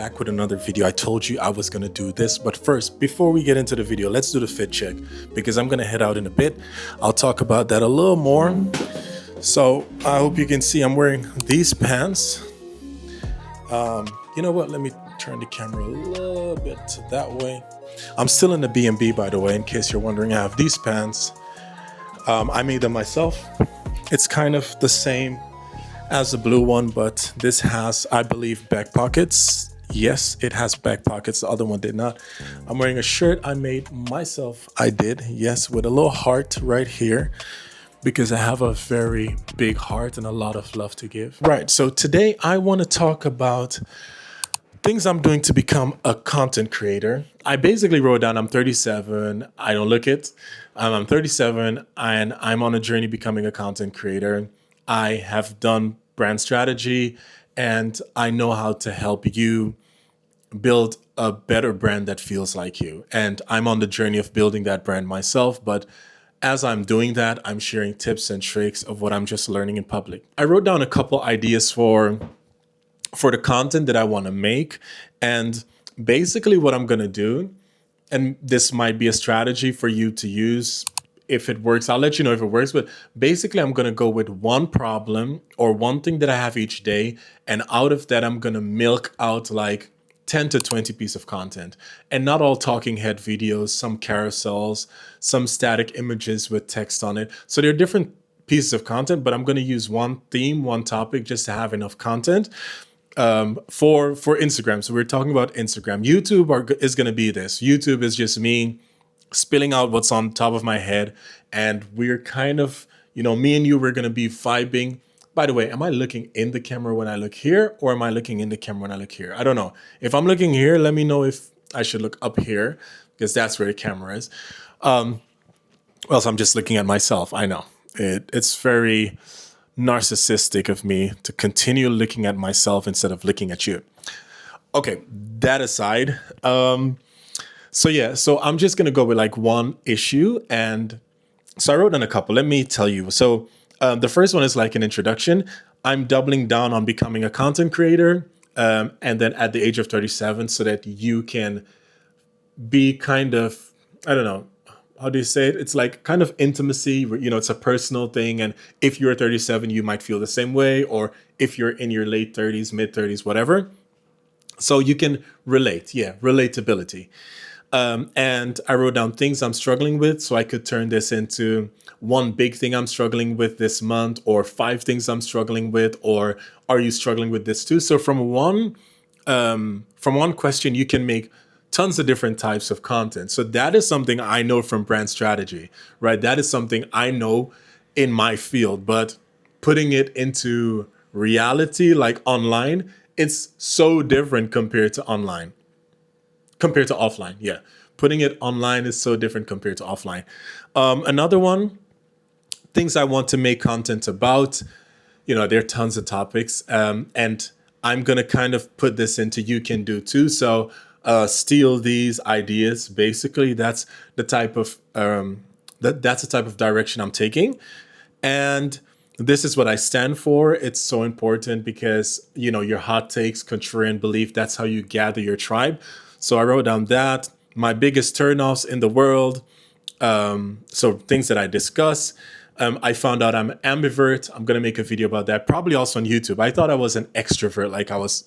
back with another video. I told you I was gonna do this, but first, before we get into the video, let's do the fit check because I'm gonna head out in a bit. I'll talk about that a little more. So I hope you can see I'm wearing these pants. You know what? Let me turn the camera a little bit that way. I'm still in the B&B, by the way, in case you're wondering. I have these pants. I made them myself. It's kind of the same as the blue one, but this has, I believe, back pockets. Yes, it has back pockets. The other one did not. I'm wearing a shirt I made myself. I did, yes, with a little heart right here because I have a very big heart and a lot of love to give. Right, so today I want to talk about things I'm doing to become a content creator. I basically wrote down I'm 37. I don't look it. I'm 37 and I'm on a journey becoming a content creator. I have done brand strategy and I know how to help you build a better brand that feels like you. And I'm on the journey of building that brand myself. But as I'm doing that, I'm sharing tips and tricks of what I'm just learning in public. I wrote down a couple ideas for the content that I want to make. And basically what I'm going to do, and this might be a strategy for you to use if it works. I'll let you know if it works, but basically I'm going to go with one problem or one thing that I have each day. And out of that, I'm going to milk out like 10 to 20 pieces of content, and not all talking head videos, some carousels, some static images with text on it. So there are different pieces of content, but I'm going to use one theme, one topic just to have enough content for Instagram. So we're talking about Instagram. YouTube is going to be this. YouTube is just me spilling out what's on top of my head. And we're kind of, me and you, we're going to be vibing. By the way, am I looking in the camera when I look here, or am I looking in the camera when I look here? I don't know. If I'm looking here, let me know if I should look up here because that's where the camera is. Well, so I'm just looking at myself. I know it's very narcissistic of me to continue looking at myself instead of looking at you. Okay, that aside. So I'm just going to go with like one issue. And so I wrote down a couple. Let me tell you. So the first one is like an introduction. I'm doubling down on becoming a content creator. And then at the age of 37, so that you can be kind of, I don't know, how do you say it? It's like kind of intimacy, it's a personal thing. And if you're 37, you might feel the same way. Or if you're in your late 30s, mid 30s, whatever. So you can relate. Yeah, relatability. And I wrote down things I'm struggling with, so I could turn this into one big thing I'm struggling with this month, or 5 things I'm struggling with, or are you struggling with this too? So from one question, you can make tons of different types of content. So that is something I know from brand strategy, right? That is something I know in my field, but putting it into reality, like online, it's so different compared to offline. Yeah. Putting it online is so different compared to offline. Another one, things I want to make content about, there are tons of topics. And I'm going to kind of put this into you can do too. So steal these ideas. Basically, that's the type of that's the type of direction I'm taking. And this is what I stand for. It's so important because, your hot takes, contrarian belief, that's how you gather your tribe. So I wrote down that. My biggest turnoffs in the world. So things that I discuss. I found out I'm ambivert. I'm going to make a video about that. Probably also on YouTube. I thought I was an extrovert, like I was,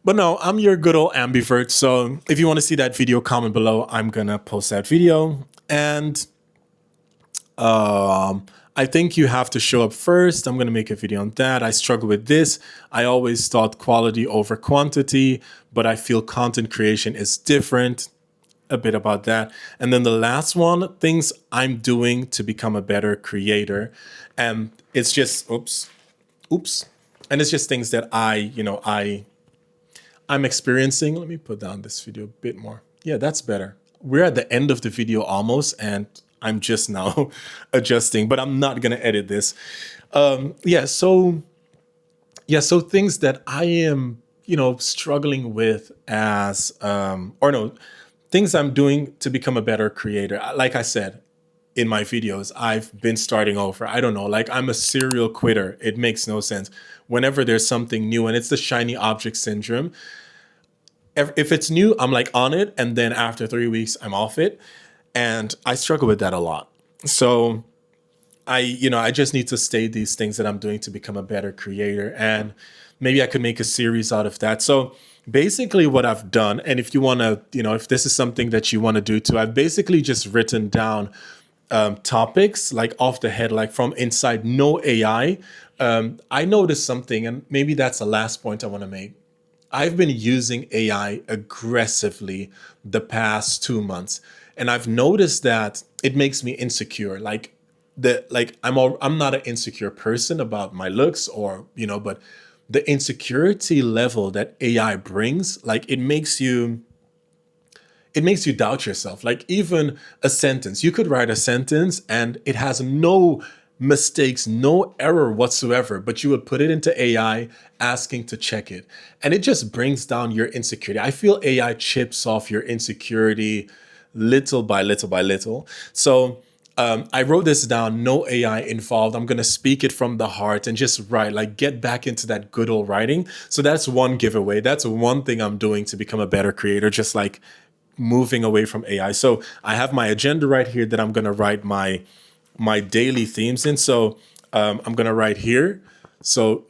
But no, I'm your good old ambivert. So if you want to see that video, comment below. I'm going to post that video. And I think you have to show up first. I'm going to make a video on that. I struggle with this. I always thought quality over quantity, but I feel content creation is different. A bit about that. And then the last one, things I'm doing to become a better creator. And it's just, oops. And it's just things that I'm experiencing. Let me put down this video a bit more. Yeah, that's better. We're at the end of the video almost, and I'm just now adjusting, but I'm not going to edit this. So things that I am, struggling with things I'm doing to become a better creator. Like I said in my videos, I've been starting over. I don't know, like I'm a serial quitter. It makes no sense. Whenever there's something new, and it's the shiny object syndrome. If it's new, I'm like on it, and then after 3 weeks, I'm off it, and I struggle with that a lot. So I just need to stay these things that I'm doing to become a better creator, and maybe I could make a series out of that. So basically, what I've done, and if you want to, if this is something that you want to do too, I've basically just written down topics like off the head, like from inside, no AI. I noticed something, and maybe that's the last point I want to make. I've been using AI aggressively the past 2 months, and I've noticed that it makes me insecure. I'm not an insecure person about my looks, or but the insecurity level that AI brings, like it makes you doubt yourself. Like, even a sentence, you could write a sentence and it has no mistakes, no error whatsoever, but you would put it into AI asking to check it. And it just brings down your insecurity. I feel AI chips off your insecurity little by little by little. So I wrote this down, no AI involved. I'm going to speak it from the heart and just write, like, get back into that good old writing. So that's one giveaway. That's one thing I'm doing to become a better creator, just like moving away from AI. So I have my agenda right here that I'm going to write my daily themes in. So I'm going to write here. So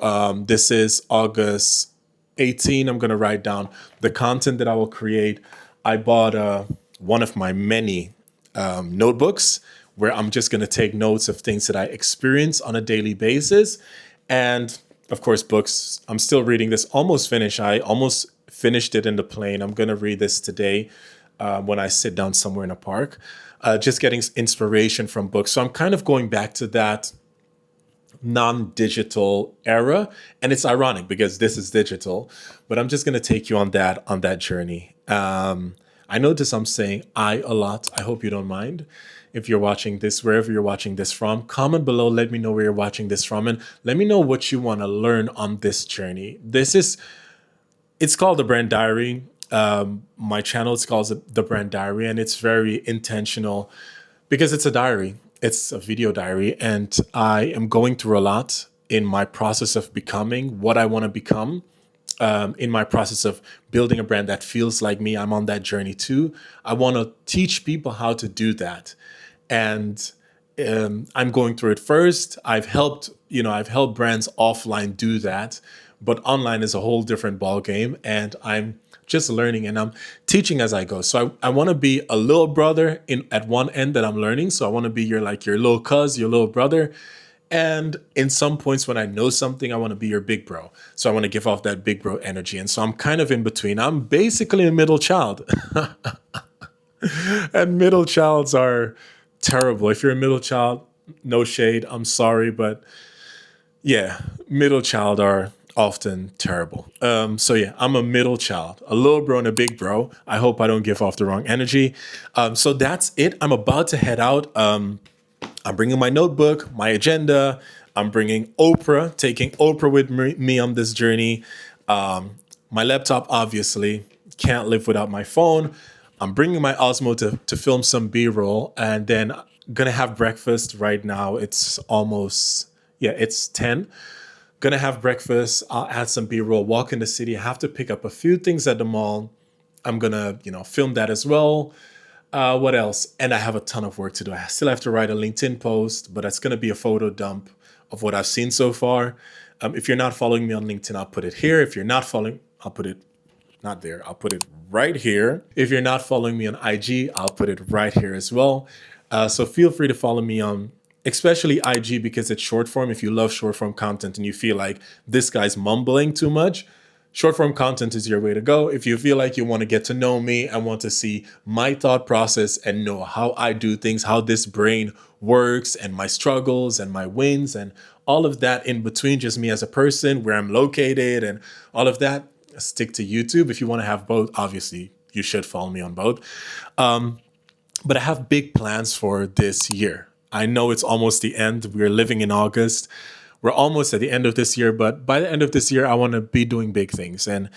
this is August 18. I'm going to write down the content that I will create. I bought one of my many notebooks where I'm just going to take notes of things that I experience on a daily basis. And of course, books. I'm still reading this, almost finished. I almost finished it in the plane. I'm going to read this today when I sit down somewhere in a park, just getting inspiration from books. So I'm kind of going back to that non-digital era. And it's ironic because this is digital, but I'm just going to take you on that journey. I notice I'm saying I a lot. I hope you don't mind. If you're watching this, wherever you're watching this from, comment below, let me know where you're watching this from, and let me know what you want to learn on this journey. It's called The Brand Diary. My channel is called The Brand Diary, and it's very intentional because it's a diary. It's a video diary, and I am going through a lot in my process of becoming what I want to become. In my process of building a brand that feels like me, I'm on that journey too. I want to teach people how to do that. And I'm going through it first. I've helped brands offline do that, but online is a whole different ball game. And I'm just learning and I'm teaching as I go. So I want to be a little brother at one end that I'm learning. So I want to be your little cuz, your little brother. And in some points when I know something, I want to be your big bro. So I want to give off that big bro energy. And so I'm kind of in between. I'm basically a middle child. And middle childs are terrible. If you're a middle child, no shade, I'm sorry. But yeah, middle child are often terrible. So yeah, I'm a middle child, a little bro and a big bro. I hope I don't give off the wrong energy. So that's it. I'm about to head out. I'm bringing my notebook, my agenda. I'm bringing Oprah, taking Oprah with me on this journey. My laptop, obviously, can't live without my phone. I'm bringing my Osmo to film some B-roll, and then I'm gonna have breakfast right now. It's it's 10. Gonna have breakfast. I'll add some B-roll, walk in the city. I have to pick up a few things at the mall. I'm gonna, film that as well. What else? And I have a ton of work to do. I still have to write a LinkedIn post, but it's going to be a photo dump of what I've seen so far. If you're not following me on LinkedIn, I'll put it here. If you're not following, I'll put it not there. I'll put it right here. If you're not following me on IG, I'll put it right here as well. So feel free to follow me on, especially IG, because it's short form. If you love short form content and you feel like this guy's mumbling too much, short form content is your way to go. If you feel like you want to get to know me and want to see my thought process and know how I do things, how this brain works and my struggles and my wins and all of that in between, just me as a person, where I'm located and all of that, stick to YouTube. If you want to have both, obviously you should follow me on both. But I have big plans for this year. I know it's almost the end. We're living in August. We're almost at the end of this year, but by the end of this year, I want to be doing big things. And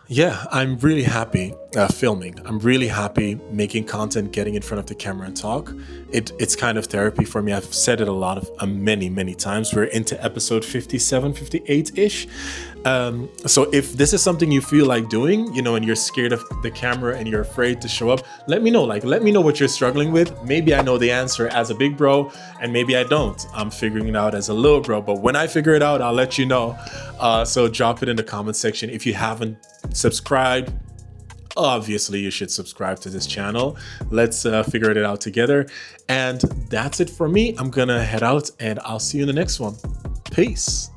yeah, I'm really happy filming. I'm really happy making content, getting in front of the camera and talk. It's kind of therapy for me. I've said it a lot of many times. We're into episode 57, 58-ish. So if this is something you feel like doing, you know, and you're scared of the camera and you're afraid to show up, let me know. Like, let me know what you're struggling with. Maybe I know the answer as a big bro, and maybe I don't. I'm figuring it out as a little bro, but when I figure it out, I'll let you know. So drop it in the comment section. If you haven't subscribed, obviously you should subscribe to this channel. Let's figure it out together. And that's it for me. I'm gonna head out and I'll see you in the next one. Peace.